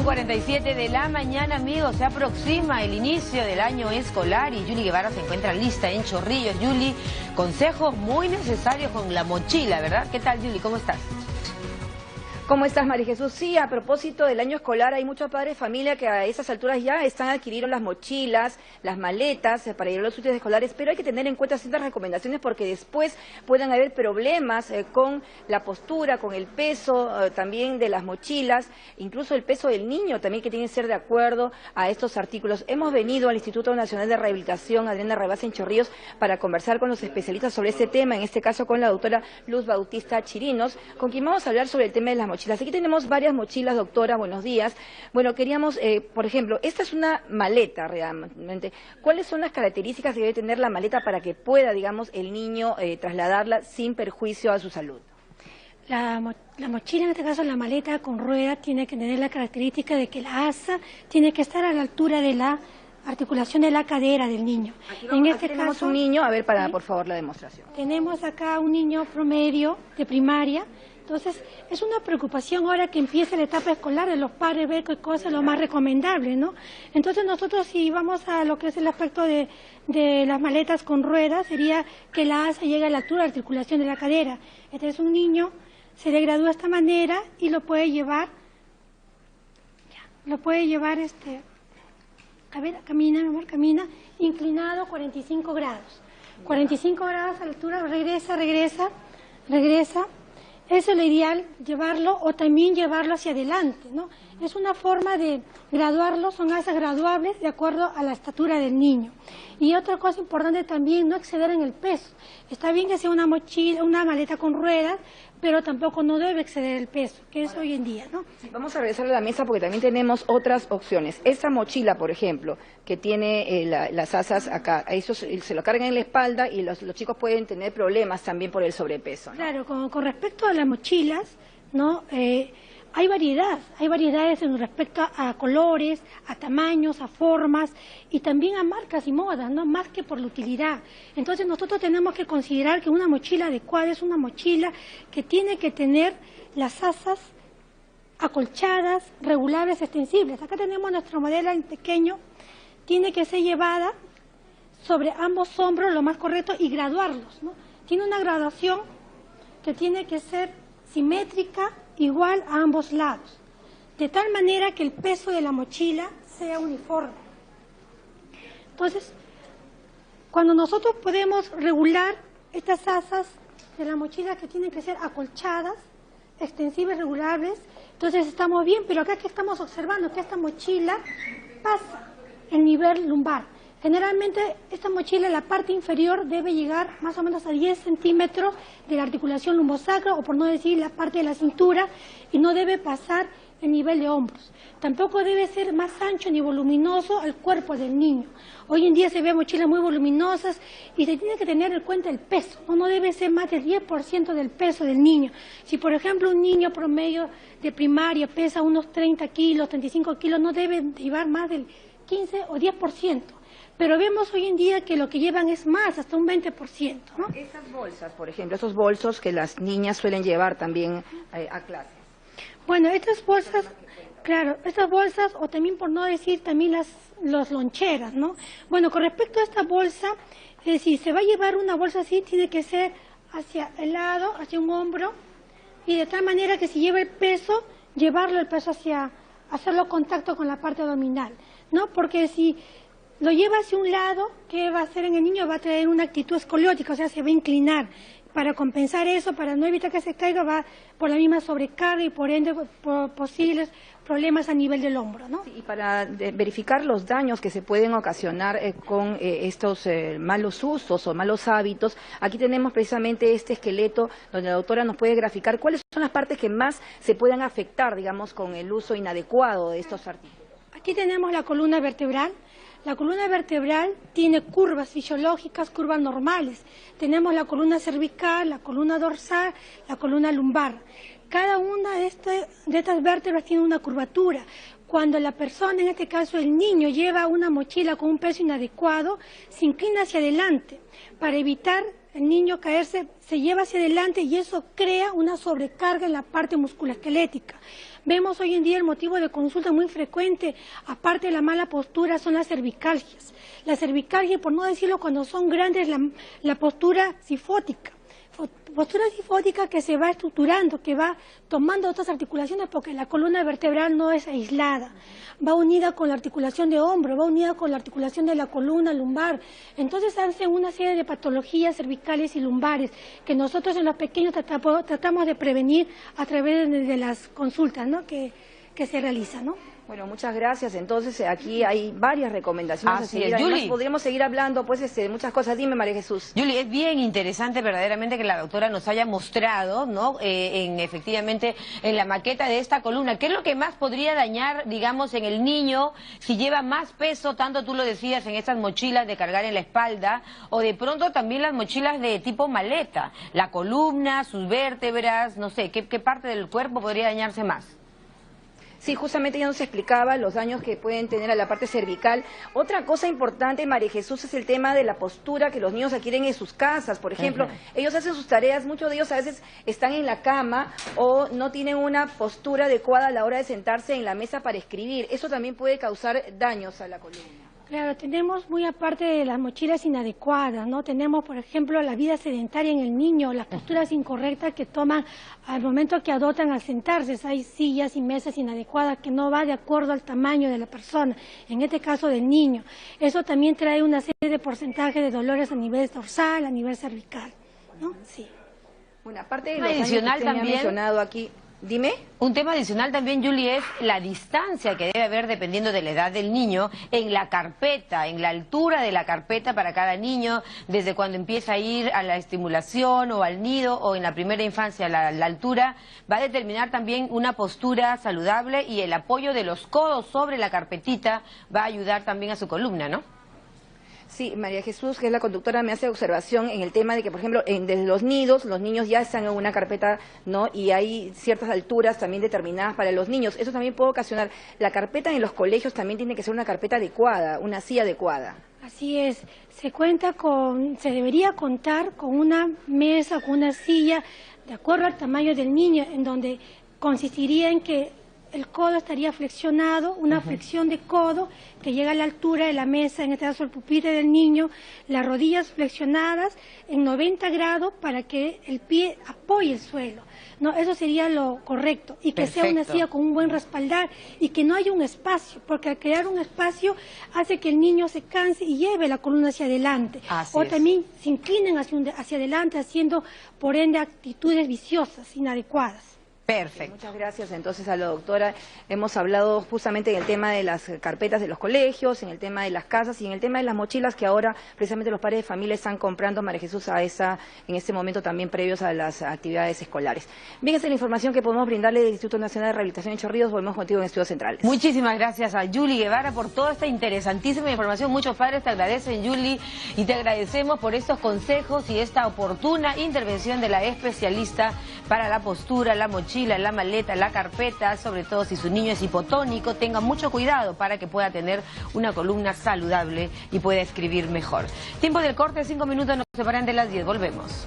7:47 de la mañana, amigos. Se aproxima el inicio del año escolar y Yuli Guevara se encuentra lista en Chorrillos. Yuli, consejos muy necesarios con la mochila, ¿verdad? ¿Qué tal, Yuli? ¿Cómo estás? ¿Cómo estás, María Jesús? Sí, a propósito del año escolar, hay muchos padres de familia que a esas alturas ya están adquiriendo las mochilas, las maletas para ir a los útiles escolares, pero hay que tener en cuenta ciertas recomendaciones porque después pueden haber problemas con la postura, con el peso también de las mochilas, incluso el peso del niño también que tiene que ser de acuerdo a estos artículos. Hemos venido al Instituto Nacional de Rehabilitación Adriana Rabasa en Chorrillos para conversar con los especialistas sobre este tema, en este caso con la doctora Luz Bautista Chirinos, con quien vamos a hablar sobre el tema de las mochilas. Aquí tenemos varias mochilas, doctora, buenos días. Bueno, queríamos, por ejemplo, esta es una maleta realmente. ¿Cuáles son las características que debe tener la maleta para que pueda, digamos, el niño trasladarla sin perjuicio a su salud? La mochila, en este caso la maleta con rueda, tiene que tener la característica de que la asa tiene que estar a la altura de la articulación de la cadera del niño. Aquí tenemos un niño, a ver, por favor, la demostración. Tenemos acá un niño promedio de primaria. Entonces, es una preocupación ahora que empiece la etapa escolar de los padres ver qué cosa es lo más recomendable, ¿no? Entonces, nosotros si vamos a lo que es el aspecto de las maletas con ruedas, sería que la asa llegue a la altura de la articulación de la cadera. Entonces, un niño se le gradúa de esta manera y lo puede llevar, a ver, camina, mi amor, camina, inclinado 45 grados. 45 grados a la altura, regresa. Eso es lo ideal, llevarlo o también llevarlo hacia adelante, ¿no? Es una forma de graduarlo, son asas graduables de acuerdo a la estatura del niño. Y otra cosa importante también, no exceder en el peso. Está bien que sea una mochila, una maleta con ruedas, pero tampoco no debe exceder el peso, que es hoy en día, ¿no? Sí, vamos a regresar a la mesa porque también tenemos otras opciones. Esa mochila, por ejemplo, que tiene las asas acá, eso se lo cargan en la espalda y los chicos pueden tener problemas también por el sobrepeso, ¿no? Claro, con respecto a las mochilas, ¿no? Hay variedades en respecto a colores, a tamaños, a formas y también a marcas y modas, ¿no? Más que por la utilidad. Entonces nosotros tenemos que considerar que una mochila adecuada es una mochila que tiene que tener las asas acolchadas, regulables, extensibles. Acá tenemos nuestro modelo en pequeño, tiene que ser llevada sobre ambos hombros, lo más correcto, y graduarlos, ¿no? Tiene una graduación que tiene que ser simétrica, igual a ambos lados, de tal manera que el peso de la mochila sea uniforme. Entonces, cuando nosotros podemos regular estas asas de la mochila que tienen que ser acolchadas, extensibles, regulables, entonces estamos bien, pero acá que estamos observando que esta mochila pasa el nivel lumbar. Generalmente esta mochila, la parte inferior debe llegar más o menos a 10 centímetros de la articulación lumbosacra, o por no decir la parte de la cintura, y no debe pasar el nivel de hombros. Tampoco debe ser más ancho ni voluminoso al cuerpo del niño. Hoy en día se ve mochilas muy voluminosas y se tiene que tener en cuenta el peso. No debe ser más del 10% del peso del niño. Si por ejemplo un niño promedio de primaria pesa unos 30 kilos, 35 kilos, no debe llevar más del 15 o 10%. Pero vemos hoy en día que lo que llevan es más, hasta un 20%, ¿no? Esas bolsas, por ejemplo, esos bolsos que las niñas suelen llevar también a clases. Bueno, estas bolsas, claro, estas bolsas, o también por no decir también las loncheras, ¿no? Bueno, con respecto a esta bolsa, si se va a llevar una bolsa así, tiene que ser hacia el lado, hacia un hombro, y de tal manera que si lleva el peso, llevarlo el peso hacerlo contacto con la parte abdominal, ¿no? Porque si lo lleva hacia un lado, ¿qué va a hacer en el niño? Va a traer una actitud escoliótica, o sea, se va a inclinar. Para compensar eso, para no evitar que se caiga, va por la misma sobrecarga y por ende por posibles problemas a nivel del hombro, ¿no? Sí, y para verificar los daños que se pueden ocasionar con estos malos usos o malos hábitos, aquí tenemos precisamente este esqueleto donde la doctora nos puede graficar cuáles son las partes que más se puedan afectar, digamos, con el uso inadecuado de estos artículos. Aquí tenemos la columna vertebral. La columna vertebral tiene curvas fisiológicas, curvas normales. Tenemos la columna cervical, la columna dorsal, la columna lumbar. Cada una de estas vértebras tiene una curvatura. Cuando la persona, en este caso el niño, lleva una mochila con un peso inadecuado, se inclina hacia adelante para evitar el niño caerse se lleva hacia adelante y eso crea una sobrecarga en la parte musculoesquelética. Vemos hoy en día el motivo de consulta muy frecuente, aparte de la mala postura, son las cervicalgias. La cervicalgia, por no decirlo cuando son grandes, la postura sifótica. Postura sifótica que se va estructurando, que va tomando otras articulaciones porque la columna vertebral no es aislada, va unida con la articulación de hombro, va unida con la articulación de la columna lumbar. Entonces hacen una serie de patologías cervicales y lumbares que nosotros en los pequeños tratamos de prevenir a través de las consultas, ¿no?, que se realizan, ¿no? Bueno, muchas gracias. Entonces, aquí hay varias recomendaciones. Así es, Yuli. Podríamos seguir hablando, pues, de muchas cosas. Dime, María Jesús. Yuli, es bien interesante verdaderamente que la doctora nos haya mostrado, ¿no?, efectivamente, en la maqueta de esta columna. ¿Qué es lo que más podría dañar, digamos, en el niño si lleva más peso, tanto tú lo decías, en estas mochilas de cargar en la espalda, o de pronto también las mochilas de tipo maleta? La columna, sus vértebras, no sé, ¿qué parte del cuerpo podría dañarse más? Sí, justamente ya nos explicaba los daños que pueden tener a la parte cervical. Otra cosa importante, María Jesús, es el tema de la postura que los niños adquieren en sus casas. Por ejemplo, ellos hacen sus tareas, muchos de ellos a veces están en la cama o no tienen una postura adecuada a la hora de sentarse en la mesa para escribir. Eso también puede causar daños a la columna. Claro, tenemos muy aparte de las mochilas inadecuadas, ¿no? Tenemos, por ejemplo, la vida sedentaria en el niño, las posturas incorrectas que toman al momento que adoptan al sentarse. Hay sillas y mesas inadecuadas que no va de acuerdo al tamaño de la persona, en este caso del niño. Eso también trae una serie de porcentajes de dolores a nivel dorsal, a nivel cervical, ¿no? Sí. Bueno, aparte de los daños que usted me ha mencionado aquí... Dime. Un tema adicional también, Yuli, es la distancia que debe haber dependiendo de la edad del niño en la carpeta, en la altura de la carpeta para cada niño, desde cuando empieza a ir a la estimulación o al nido o en la primera infancia, la altura, va a determinar también una postura saludable y el apoyo de los codos sobre la carpetita va a ayudar también a su columna, ¿no? Sí, María Jesús, que es la conductora, me hace observación en el tema de que, por ejemplo, desde los nidos, los niños ya están en una carpeta, ¿no? Y hay ciertas alturas también determinadas para los niños. Eso también puede ocasionar. La carpeta en los colegios también tiene que ser una carpeta adecuada, una silla adecuada. Así es. Se debería contar con una mesa, con una silla, de acuerdo al tamaño del niño, en donde consistiría en que el codo estaría flexionado, una flexión de codo que llega a la altura de la mesa, en este caso el pupitre del niño, las rodillas flexionadas en 90 grados para que el pie apoye el suelo. No, eso sería lo correcto, y que sea una silla con un buen respaldar y que no haya un espacio, porque al crear un espacio hace que el niño se canse y lleve la columna hacia adelante. También se inclinen hacia adelante, haciendo por ende actitudes viciosas, inadecuadas. Perfecto. Muchas gracias entonces a la doctora. Hemos hablado justamente en el tema de las carpetas de los colegios, en el tema de las casas y en el tema de las mochilas que ahora precisamente los padres de familia están comprando, María Jesús, en este momento también previos a las actividades escolares. Bien, esa es la información que podemos brindarle del Instituto Nacional de Rehabilitación en Chorrillos. Volvemos contigo en Estudios Centrales. Muchísimas gracias a Yuli Guevara por toda esta interesantísima información. Muchos padres te agradecen, Yuli, y te agradecemos por estos consejos y esta oportuna intervención de la especialista para la postura, la mochila, la maleta, la carpeta, sobre todo si su niño es hipotónico. Tenga mucho cuidado para que pueda tener una columna saludable y pueda escribir mejor. Tiempo del corte, 5 minutos nos separan de las 10. Volvemos.